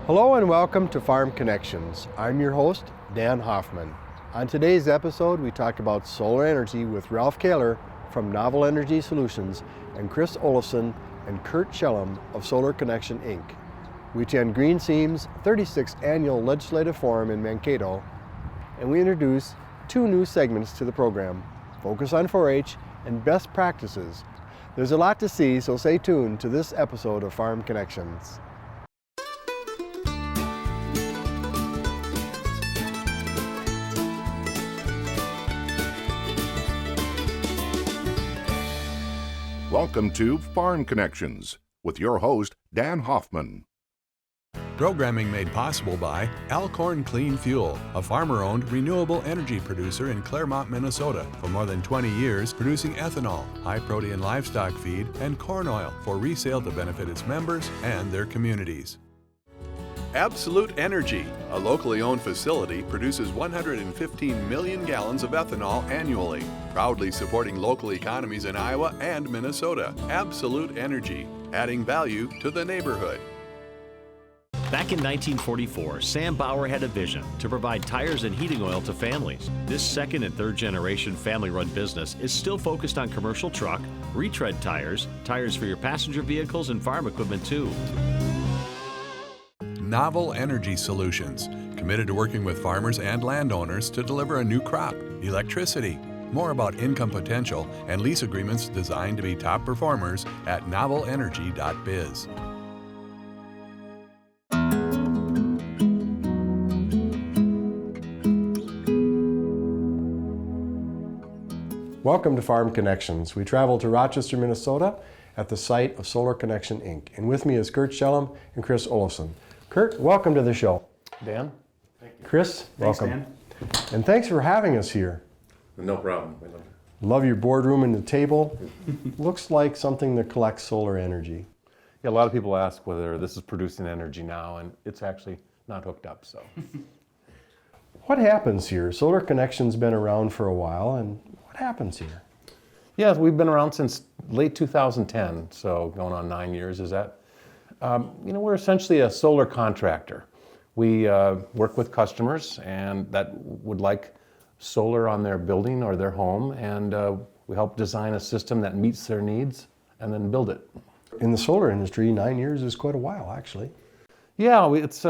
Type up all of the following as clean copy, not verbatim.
Hello and welcome to Farm Connections. I'm your host, Dan Hoffman. On today's episode, we talk about solar energy with Ralph Kaehler from Novel Energy Solutions and Chris Olafson and Curt Shellum of Solar Connection, Inc. We attend GreenSeam's 36th annual legislative forum in Mankato, and we introduce two new segments to the program, Focus on 4-H and Best Practices. There's a lot to see, so stay tuned to this episode of Farm Connections. Welcome to Farm Connections with your host, Dan Hoffman. Programming made possible by Alcorn Clean Fuel, a farmer-owned renewable energy producer in Claremont, Minnesota, for more than 20 years producing ethanol, high-protein livestock feed, and corn oil for resale to benefit its members and their communities. Absolute Energy, a locally owned facility, produces 115 million gallons of ethanol annually, proudly supporting local economies in Iowa and Minnesota. Absolute Energy, adding value to the neighborhood. Back in 1944, Sam Bauer had a vision to provide tires and heating oil to families. This second and third generation family-run business is still focused on commercial truck, retread tires, tires for your passenger vehicles, and farm equipment too. Novel Energy Solutions, committed to working with farmers and landowners to deliver a new crop, electricity. More about income potential and lease agreements designed to be top performers at novelenergy.biz. Welcome to Farm Connections. We travel to Rochester, Minnesota at the site of Solar Connection, Inc. And with me is Curt Shellum and Chris Olafson. Curt, welcome to the show. Dan? Thank you. Chris, Thanks, welcome. Dan. And thanks for having us here. No problem. Love your boardroom and the table. Looks like something that collects solar energy. Yeah, a lot of people ask whether this is producing energy now, and it's actually not hooked up, so. What happens here? Solar Connection's been around for a while, and what happens here? Yeah, we've been around since late 2010, so going on 9 years. Is that? We're essentially a solar contractor. We work with customers and that would like solar on their building or their home, and we help design a system that meets their needs and then build it. In the solar industry, 9 years is quite a while, actually. Yeah, it has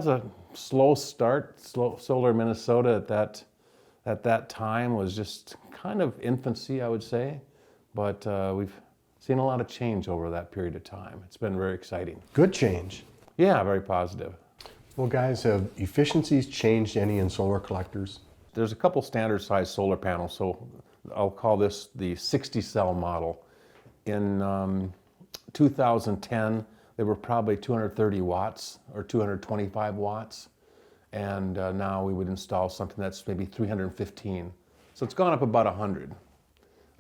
a slow start. Solar Minnesota at that time was just kind of infancy, I would say, but we've seen a lot of change over that period of time. It's been very exciting. Good change. Yeah, very positive. Well, guys, have efficiencies changed any in solar collectors? There's a couple standard size solar panels, so I'll call this the 60 cell model. In 2010, they were probably 230 watts or 225 watts. And now we would install something that's maybe 315. So it's gone up about 100,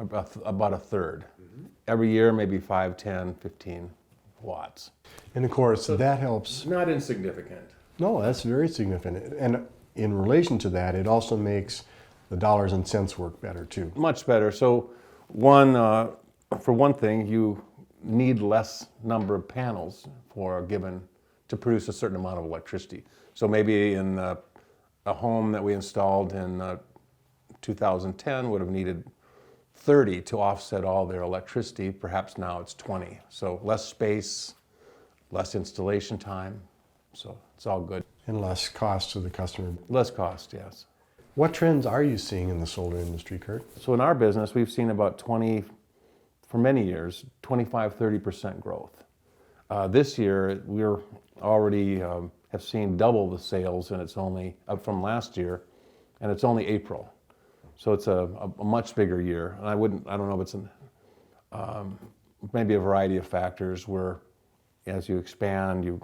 about a third. Mm-hmm. Every year, maybe 5, 10, 15 watts. And of course, that helps. Not insignificant. No, that's very significant. And in relation to that, it also makes the dollars and cents work better too. Much better. So for one thing, you need less number of panels to produce a certain amount of electricity. So maybe in a home that we installed in 2010 would have needed 30 to offset all their electricity. Perhaps now it's 20. So less space, less installation time. So it's all good. And less cost to the customer. Less cost, yes. What trends are you seeing in the solar industry, Curt? So in our business, we've seen about for many years, 25-30% growth. This year, we're already have seen double the sales, and it's only up from last year, and it's only April. So it's a much bigger year. And I don't know if it's maybe a variety of factors where as you expand, you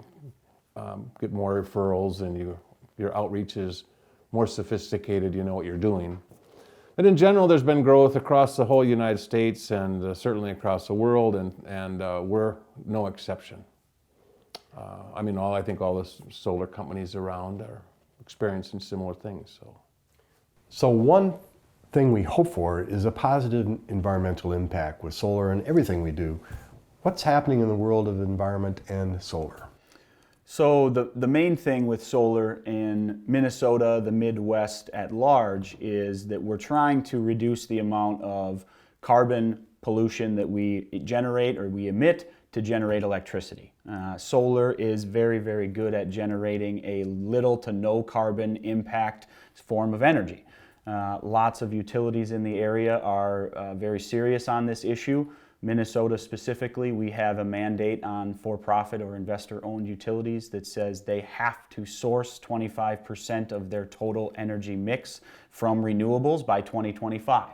get more referrals and your outreach is more sophisticated, you know what you're doing. But in general, there's been growth across the whole United States and certainly across the world, and we're no exception. I think all the solar companies around are experiencing similar things. So one thing we hope for is a positive environmental impact with solar and everything we do. What's happening in the world of environment and solar? So the main thing with solar in Minnesota, the Midwest at large, is that we're trying to reduce the amount of carbon pollution that we generate or we emit to generate electricity. Solar is very, very good at generating a little to no carbon impact form of energy. Lots of utilities in the area are very serious on this issue. Minnesota specifically, we have a mandate on for-profit or investor-owned utilities that says they have to source 25% of their total energy mix from renewables by 2025.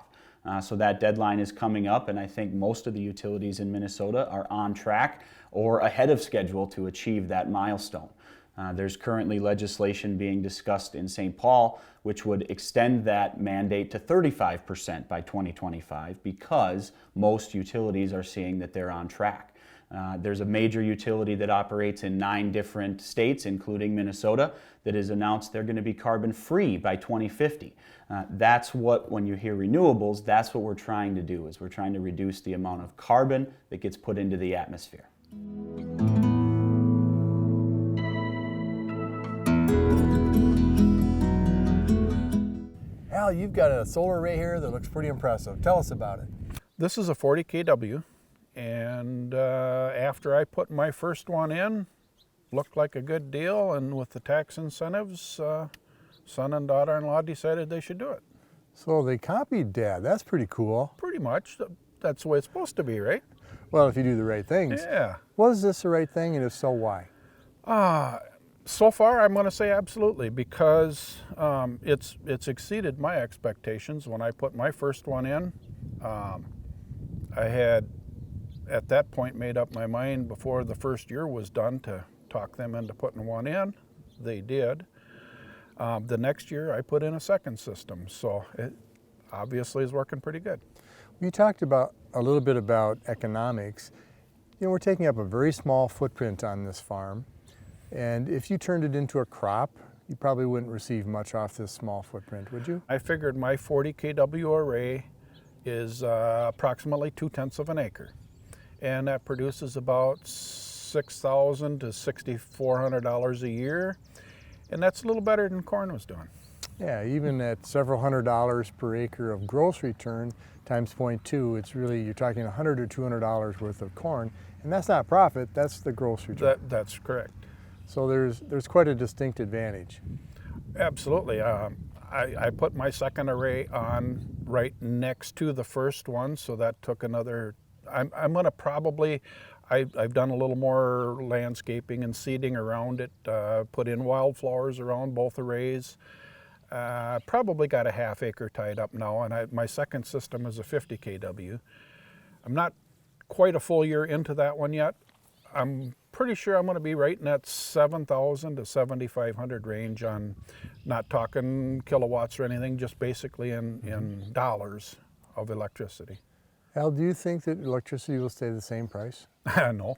So that deadline is coming up, and I think most of the utilities in Minnesota are on track or ahead of schedule to achieve that milestone. There's currently legislation being discussed in St. Paul which would extend that mandate to 35% by 2025 because most utilities are seeing that they're on track. There's a major utility that operates in 9 different states, including Minnesota, that has announced they're going to be carbon-free by 2050. That's what, when you hear renewables, that's what we're trying to do, is we're trying to reduce the amount of carbon that gets put into the atmosphere. Al, you've got a solar array here that looks pretty impressive. Tell us about it. This is a 40 kW, and after I put my first one in, looked like a good deal, and with the tax incentives, son and daughter-in-law decided they should do it. So they copied Dad. That's pretty cool. Pretty much. That's the way it's supposed to be, right? Well, if you do the right things. Yeah. Was this the right thing, and if so, why? So far, I'm going to say absolutely, because it's exceeded my expectations. When I put my first one in, I had, at that point, made up my mind before the first year was done to talk them into putting one in. They did. The next year, I put in a second system, so it obviously is working pretty good. You talked about a little bit about economics. You know, we're taking up a very small footprint on this farm. And if you turned it into a crop, you probably wouldn't receive much off this small footprint, would you? I figured my 40 kW array is approximately 2/10 of an acre. And that produces about $6,000 to $6,400 a year. And that's a little better than corn was doing. Yeah, even at several $100s per acre of gross return times 0.2, it's really, you're talking $100 or $200 worth of corn. And that's not profit, that's the gross return. That's correct. So there's quite a distinct advantage. Absolutely. I put my second array on right next to the first one, so that took another, I'm going to probably, I've done a little more landscaping and seeding around it, put in wildflowers around both arrays. Probably got a ½ acre tied up now, and my second system is a 50 kW. I'm not quite a full year into that one yet. I'm pretty sure I'm going to be right in that 7,000 to 7,500 range on, not talking kilowatts or anything, just basically in dollars of electricity. Al, do you think that electricity will stay the same price? No.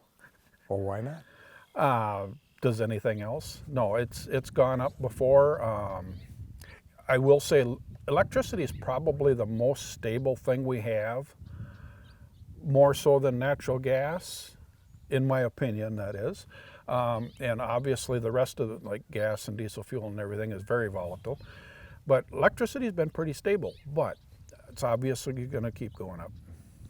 Well, why not? Does anything else? No, it's gone up before. I will say electricity is probably the most stable thing we have, more so than natural gas. In my opinion, that is. And obviously the rest of it, like gas and diesel fuel and everything, is very volatile. But electricity has been pretty stable, but it's obviously going to keep going up.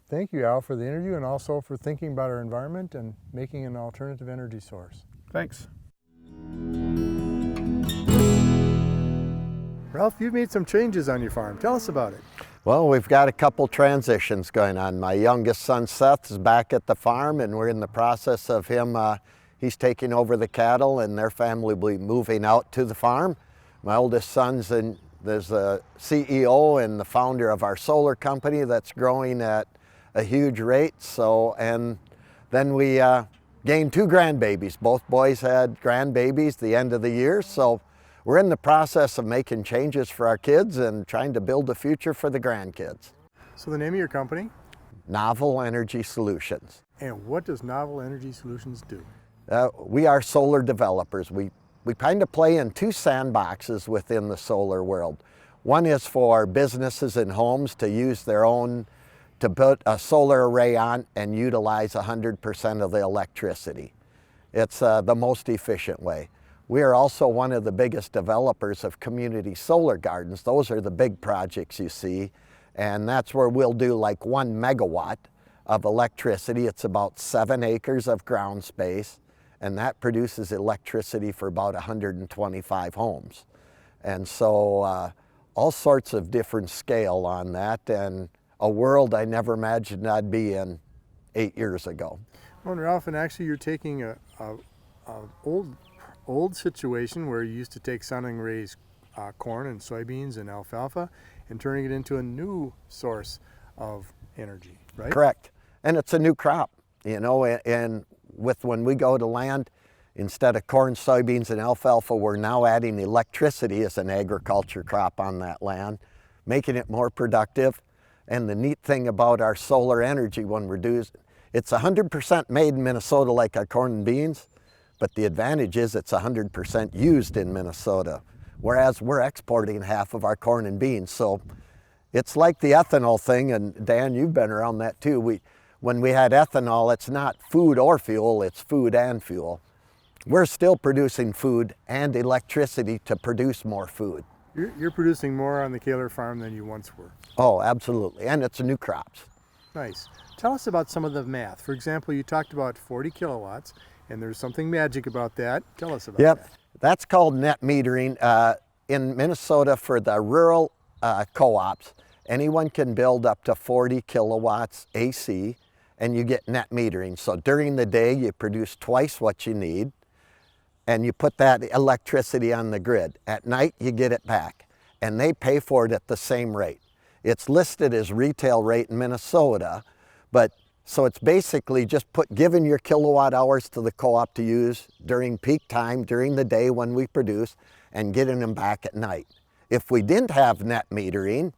Thank you, Al, for the interview and also for thinking about our environment and making an alternative energy source. Thanks. Ralph, you've made some changes on your farm. Tell us about it. Well, we've got a couple transitions going on. My youngest son, Seth, is back at the farm, and we're in the process of him, he's taking over the cattle, and their family will be moving out to the farm. My oldest son's there's the CEO and the founder of our solar company that's growing at a huge rate. So, and then we gained 2 grandbabies. Both boys had grandbabies the end of the year, so we're in the process of making changes for our kids and trying to build a future for the grandkids. So the name of your company? Novel Energy Solutions. And what does Novel Energy Solutions do? We are solar developers. We kind of play in 2 sandboxes within the solar world. One is for businesses and homes to use their own, to put a solar array on and utilize 100% of the electricity. It's the most efficient way. We are also one of the biggest developers of community solar gardens. Those are the big projects you see, and that's where we'll do like 1 megawatt of electricity. It's about 7 acres of ground space, and that produces electricity for about 125 homes. And so all sorts of different scale on that, and a world I never imagined I'd be in 8 years ago. Well, Ralph, and actually you're taking a old situation where you used to take sun and raise corn and soybeans and alfalfa and turning it into a new source of energy, right? Correct. And it's a new crop, you know, and when we go to land, instead of corn, soybeans, and alfalfa, we're now adding electricity as an agriculture crop on that land, making it more productive. And the neat thing about our solar energy when we're doing, it's 100% made in Minnesota like our corn and beans, but the advantage is it's 100% used in Minnesota, whereas we're exporting half of our corn and beans. So it's like the ethanol thing, and Dan, you've been around that too. When we had ethanol, it's not food or fuel, it's food and fuel. We're still producing food and electricity to produce more food. You're producing more on the Kaehler farm than you once were. Oh, absolutely, and it's new crops. Nice. Tell us about some of the math. For example, you talked about 40 kilowatts, and there's something magic about that. Tell us about that. That's called net metering. In Minnesota, for the rural co-ops, anyone can build up to 40 kilowatts AC, and you get net metering. So during the day, you produce twice what you need, and you put that electricity on the grid. At night, you get it back, and they pay for it at the same rate. It's listed as retail rate in Minnesota, but so it's basically just giving your kilowatt hours to the co-op to use during peak time, during the day when we produce, and getting them back at night. If we didn't have net metering,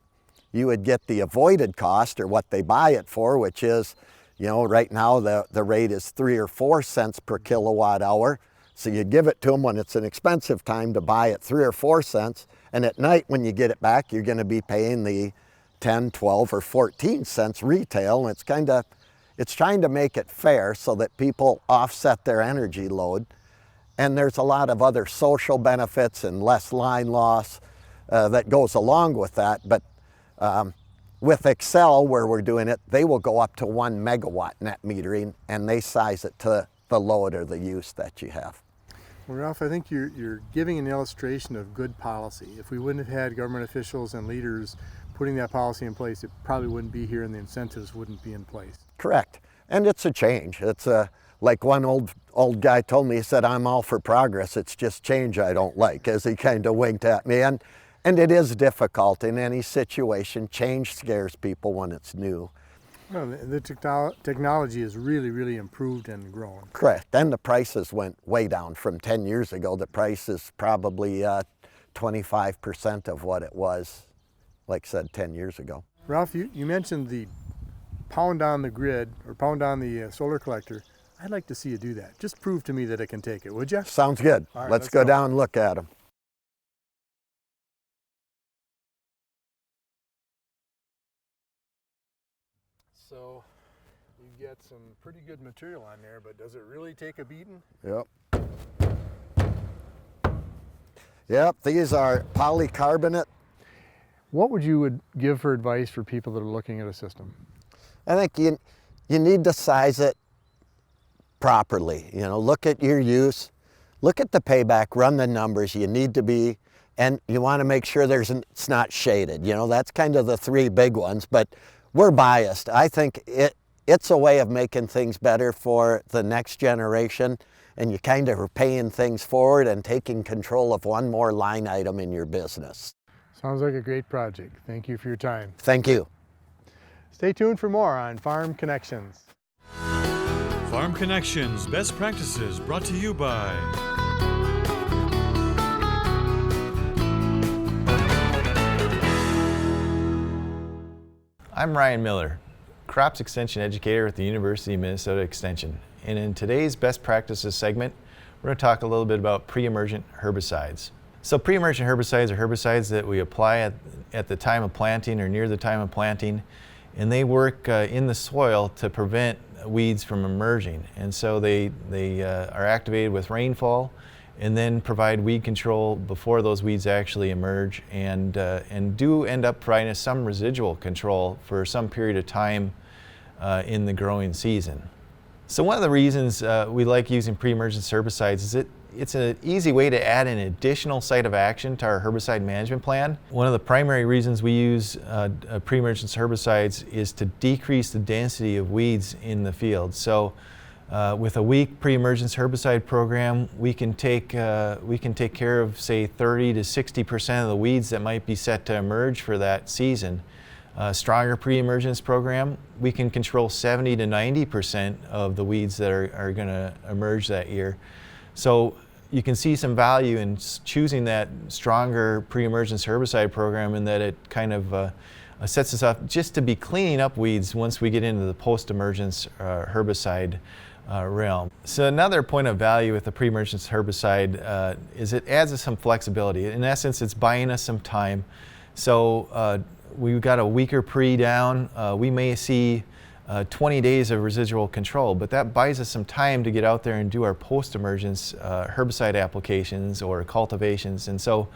you would get the avoided cost, or what they buy it for, which is, you know, right now the rate is 3 or 4 cents per kilowatt hour. So you give it to them when it's an expensive time to buy it 3 or 4 cents, and at night when you get it back, you're going to be paying the 10, 12, or 14 cents retail. And it's trying to make it fair so that people offset their energy load. And there's a lot of other social benefits and less line loss that goes along with that. But with Excel, where we're doing it, they will go up to 1 megawatt net metering, and they size it to the load or the use that you have. Well, Ralph, I think you're giving an illustration of good policy. If we wouldn't have had government officials and leaders putting that policy in place, it probably wouldn't be here and the incentives wouldn't be in place. Correct. And it's a change. It's like one old guy told me, he said, "I'm all for progress, it's just change I don't like," as he kind of winked at me. And it is difficult in any situation. Change scares people when it's new. Well, the technology has really, really improved and grown. Correct. And the prices went way down from 10 years ago. The price is probably 25% of what it was, like I said, 10 years ago. Ralph, you mentioned the pound on the grid, or pound on the solar collector. I'd like to see you do that. Just prove to me that it can take it, would you? Sounds good. All right, let's go down and look at them. So you get some pretty good material on there, but does it really take a beating? Yep. Yep, these are polycarbonate. What would you give for advice for people that are looking at a system? I think you need to size it properly. You know, look at your use, look at the payback, run the numbers. You need to be, and you want to make sure it's not shaded. You know, that's kind of the 3 big ones, but we're biased. I think it's a way of making things better for the next generation, and you kind of are paying things forward and taking control of one more line item in your business. Sounds like a great project. Thank you for your time. Thank you. Stay tuned for more on Farm Connections. Farm Connections, best practices, brought to you by I'm Ryan Miller, Crops Extension Educator at the University of Minnesota Extension. And in today's Best Practices segment, we're going to talk a little bit about pre-emergent herbicides. So pre-emergent herbicides are herbicides that we apply at the time of planting or near the time of planting, and they work in the soil to prevent weeds from emerging. And so they are activated with rainfall and then provide weed control before those weeds actually emerge, and do end up providing us some residual control for some period of time in the growing season. So one of the reasons we like using pre-emergence herbicides is it's an easy way to add an additional site of action to our herbicide management plan. One of the primary reasons we use pre-emergence herbicides is to decrease the density of weeds in the field. So with a weak pre-emergence herbicide program, we can take care of, say, 30 to 60% of the weeds that might be set to emerge for that season. Stronger pre-emergence program, we can control 70 to 90% of the weeds that are going to emerge that year. So you can see some value in choosing that stronger pre-emergence herbicide program, in that it kind of sets us up just to be cleaning up weeds once we get into the post-emergence herbicide realm. So another point of value with the pre-emergence herbicide is it adds us some flexibility. In essence, it's buying us some time. So we've got a weaker pre down, we may see 20 days of residual control, but that buys us some time to get out there and do our post-emergence herbicide applications or cultivations. And so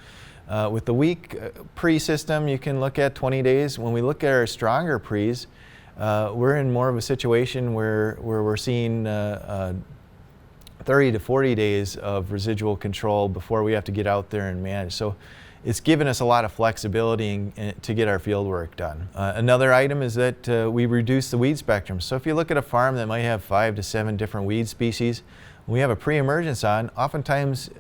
with the weak pre system, you can look at 20 days. When we look at our stronger pre's, we're in more of a situation where we're seeing 30 to 40 days of residual control before we have to get out there and manage. So it's given us a lot of flexibility to get our field work done. Another item is that we reduce the weed spectrum. So if you look at a farm that might have 5 to 7 different weed species, when we have a pre-emergence on, oftentimes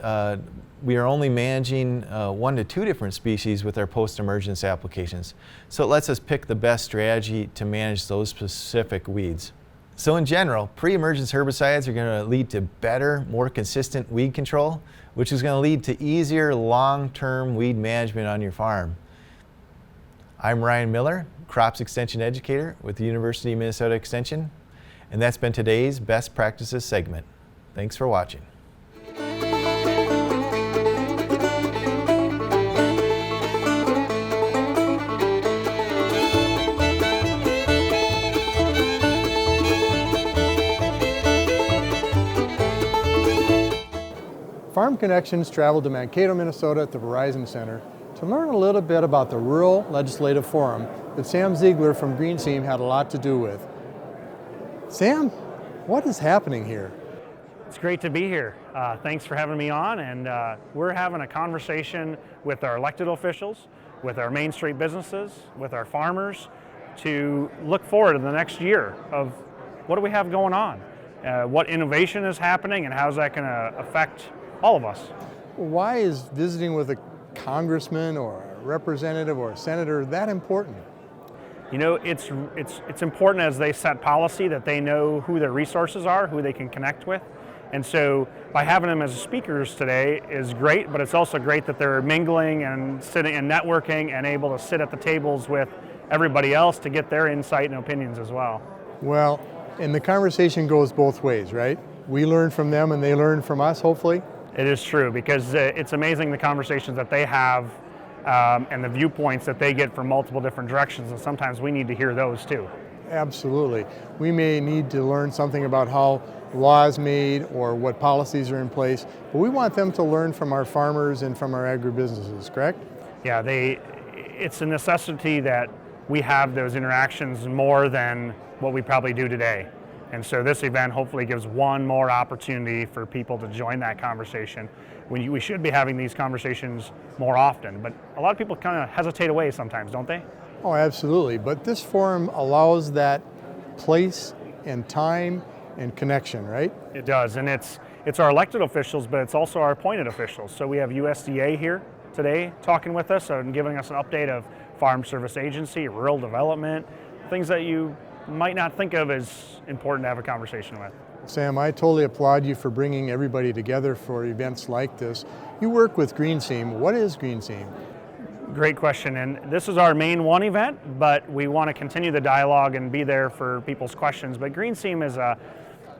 we are only managing 1 to 2 different species with our post-emergence applications. So it lets us pick the best strategy to manage those specific weeds. So in general, pre-emergence herbicides are going to lead to better, more consistent weed control, which is going to lead to easier long-term weed management on your farm. I'm Ryan Miller, Crops Extension Educator with the University of Minnesota Extension, and that's been today's Best Practices segment. Thanks for watching. Farm Connections traveled to Mankato, Minnesota at the Verizon Center to learn a little bit about the Rural Legislative Forum that Sam Ziegler from GreenSeam had a lot to do with. Sam, what is happening here? It's great to be here. Thanks for having me on, and we're having a conversation with our elected officials, with our Main Street businesses, with our farmers, to look forward to the next year of what do we have going on, what innovation is happening, and how's that going to affect all of us. Why is visiting with a congressman or a representative or a senator that important? You know, it's important as they set policy that they know who their resources are, who they can connect with. And so by having them as speakers today is great, but it's also great that they're mingling and sitting and networking and able to sit at the tables with everybody else to get their insight and opinions as well. Well, and the conversation goes both ways, right? We learn from them and they learn from us, hopefully. It is true, because it's amazing the conversations that they have and the viewpoints that they get from multiple different directions, and sometimes we need to hear those too. Absolutely. We may need to learn something about how laws made or what policies are in place, but we want them to learn from our farmers and from our agribusinesses, correct? Yeah, it's a necessity that we have those interactions more than what we probably do today. And so this event hopefully gives one more opportunity for people to join that conversation. We should be having these conversations more often, but a lot of people kind of hesitate away sometimes, don't they? Oh, absolutely. But this forum allows that place and time and connection, right? It does, and it's our elected officials, but it's also our appointed officials. So we have USDA here today talking with us and giving us an update of Farm Service Agency, rural development, things that you might not think of as important to have a conversation with. Sam, I totally applaud you for bringing everybody together for events like this. You work with GreenSeam. What is GreenSeam? Great question, and this is our main one event, but we want to continue the dialogue and be there for people's questions. But GreenSeam is a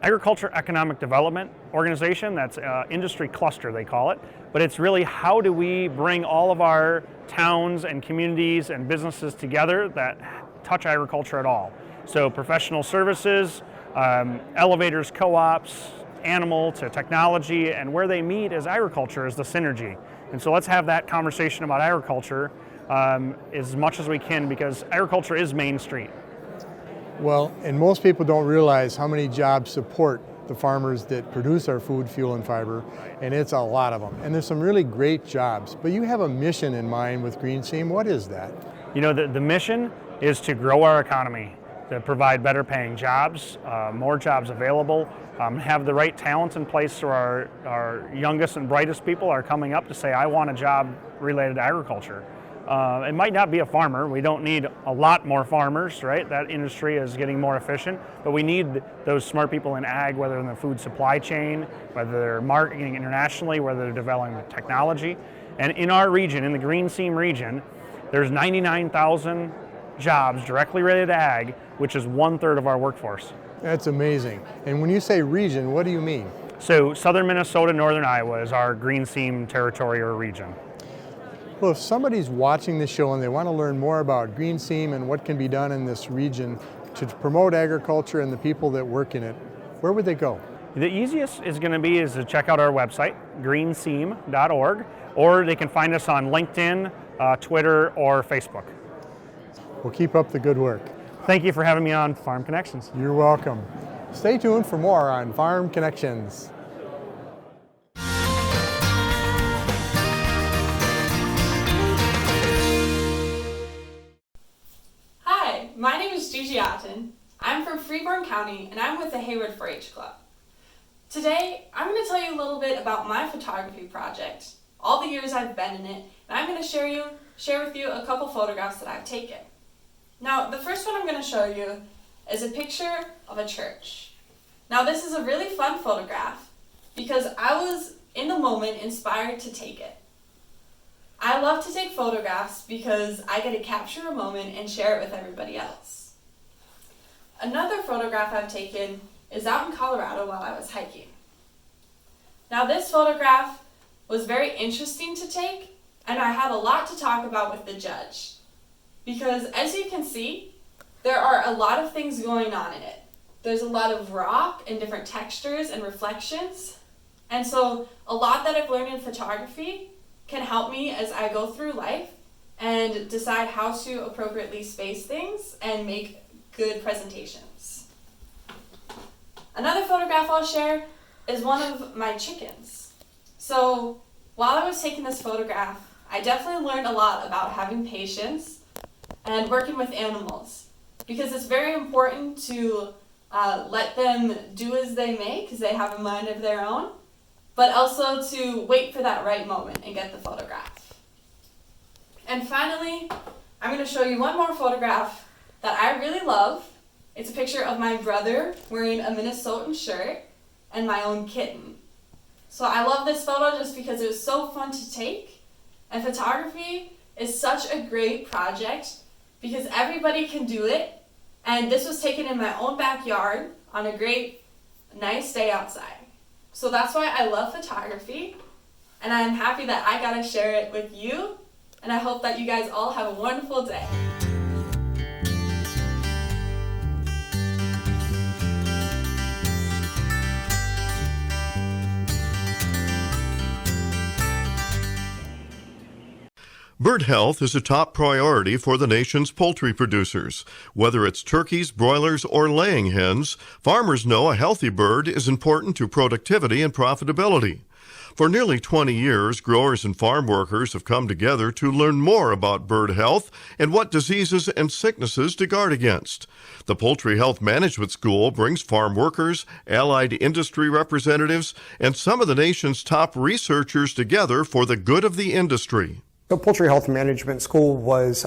agriculture economic development organization. That's an industry cluster, they call it. But it's really how do we bring all of our towns and communities and businesses together that touch agriculture at all. So professional services, elevators, co-ops, animal to technology, and where they meet as agriculture is the synergy. And so let's have that conversation about agriculture as much as we can, because agriculture is Main Street. Well, and most people don't realize how many jobs support the farmers that produce our food, fuel, and fiber, and it's a lot of them. And there's some really great jobs, but you have a mission in mind with GreenSeam. What is that? You know, the mission is to grow our economy, to provide better paying jobs, more jobs available, have the right talents in place so our youngest and brightest people are coming up to say, I want a job related to agriculture. It might not be a farmer. We don't need a lot more farmers, right? That industry is getting more efficient, but we need those smart people in ag, whether in the food supply chain, whether they're marketing internationally, whether they're developing technology. And in our region, in the GreenSeam region, there's 99,000 jobs directly related to ag, which is 1/3 of our workforce. That's amazing. And when you say region, what do you mean? So southern Minnesota, northern Iowa is our GreenSeam territory or region. Well, if somebody's watching this show and they want to learn more about GreenSeam and what can be done in this region to promote agriculture and the people that work in it, where would they go? The easiest is going to be to check out our website, greenseam.org, or they can find us on LinkedIn, Twitter, or Facebook. Well, keep up the good work. Thank you for having me on Farm Connections. You're welcome. Stay tuned for more on Farm Connections. Hi, my name is Gigi Otten. I'm from Freeborn County and I'm with the Hayward 4-H Club. Today, I'm going to tell you a little bit about my photography project, all the years I've been in it, and I'm going to share with you a couple photographs that I've taken. Now, the first one I'm going to show you is a picture of a church. Now, this is a really fun photograph because I was, in the moment, inspired to take it. I love to take photographs because I get to capture a moment and share it with everybody else. Another photograph I've taken is out in Colorado while I was hiking. Now, this photograph was very interesting to take, and I had a lot to talk about with the judge. Because as you can see, there are a lot of things going on in it. There's a lot of rock and different textures and reflections. And so a lot that I've learned in photography can help me as I go through life and decide how to appropriately space things and make good presentations. Another photograph I'll share is one of my chickens. So while I was taking this photograph, I definitely learned a lot about having patience and working with animals, because it's very important to let them do as they may because they have a mind of their own, but also to wait for that right moment and get the photograph. And finally, I'm going to show you one more photograph that I really love. It's a picture of my brother wearing a Minnesotan shirt and my own kitten. So I love this photo just because it was so fun to take, and photography is such a great project because everybody can do it, and this was taken in my own backyard on a great, nice day outside. So that's why I love photography, and I'm happy that I got to share it with you, and I hope that you guys all have a wonderful day. BIRT Health is a top priority for the nation's poultry producers. Whether it's turkeys, broilers, or laying hens, farmers know a healthy bird is important to productivity and profitability. For nearly 20 years, growers and farm workers have come together to learn more about bird health and what diseases and sicknesses to guard against. The Poultry Health Management School brings farm workers, allied industry representatives, and some of the nation's top researchers together for the good of the industry. The Poultry Health Management School was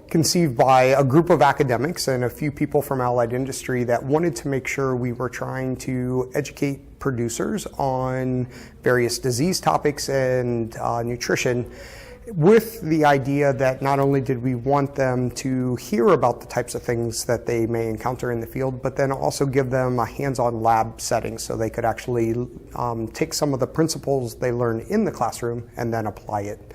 conceived by a group of academics and a few people from allied industry that wanted to make sure we were trying to educate producers on various disease topics and nutrition, with the idea that not only did we want them to hear about the types of things that they may encounter in the field, but then also give them a hands-on lab setting so they could actually take some of the principles they learn in the classroom and then apply it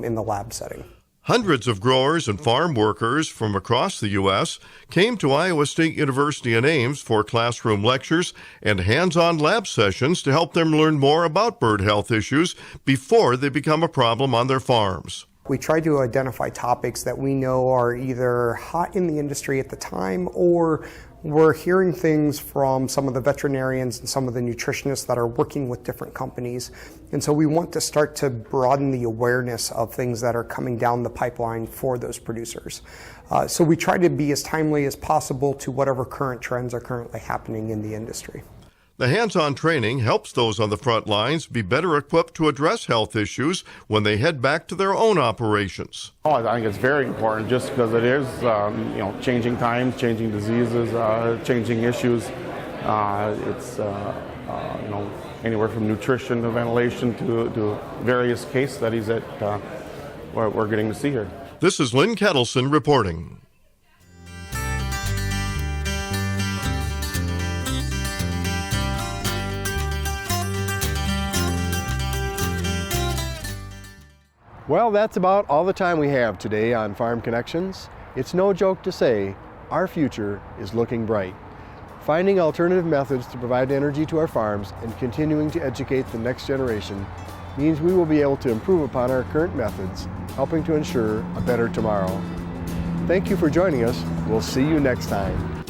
in the lab setting. Hundreds of growers and farm workers from across the U.S. came to Iowa State University in Ames for classroom lectures and hands-on lab sessions to help them learn more about bird health issues before they become a problem on their farms. We try to identify topics that we know are either hot in the industry at the time, or we're hearing things from some of the veterinarians and some of the nutritionists that are working with different companies. And so we want to start to broaden the awareness of things that are coming down the pipeline for those producers. So we try to be as timely as possible to whatever current trends are currently happening in the industry. The hands-on training helps those on the front lines be better equipped to address health issues when they head back to their own operations. I think it's very important just because it is, changing times, changing diseases, changing issues. It's anywhere from nutrition to ventilation to various case studies that we're getting to see here. This is Lynn Kettleson reporting. Well, that's about all the time we have today on Farm Connections. It's no joke to say our future is looking bright. Finding alternative methods to provide energy to our farms and continuing to educate the next generation means we will be able to improve upon our current methods, helping to ensure a better tomorrow. Thank you for joining us. We'll see you next time.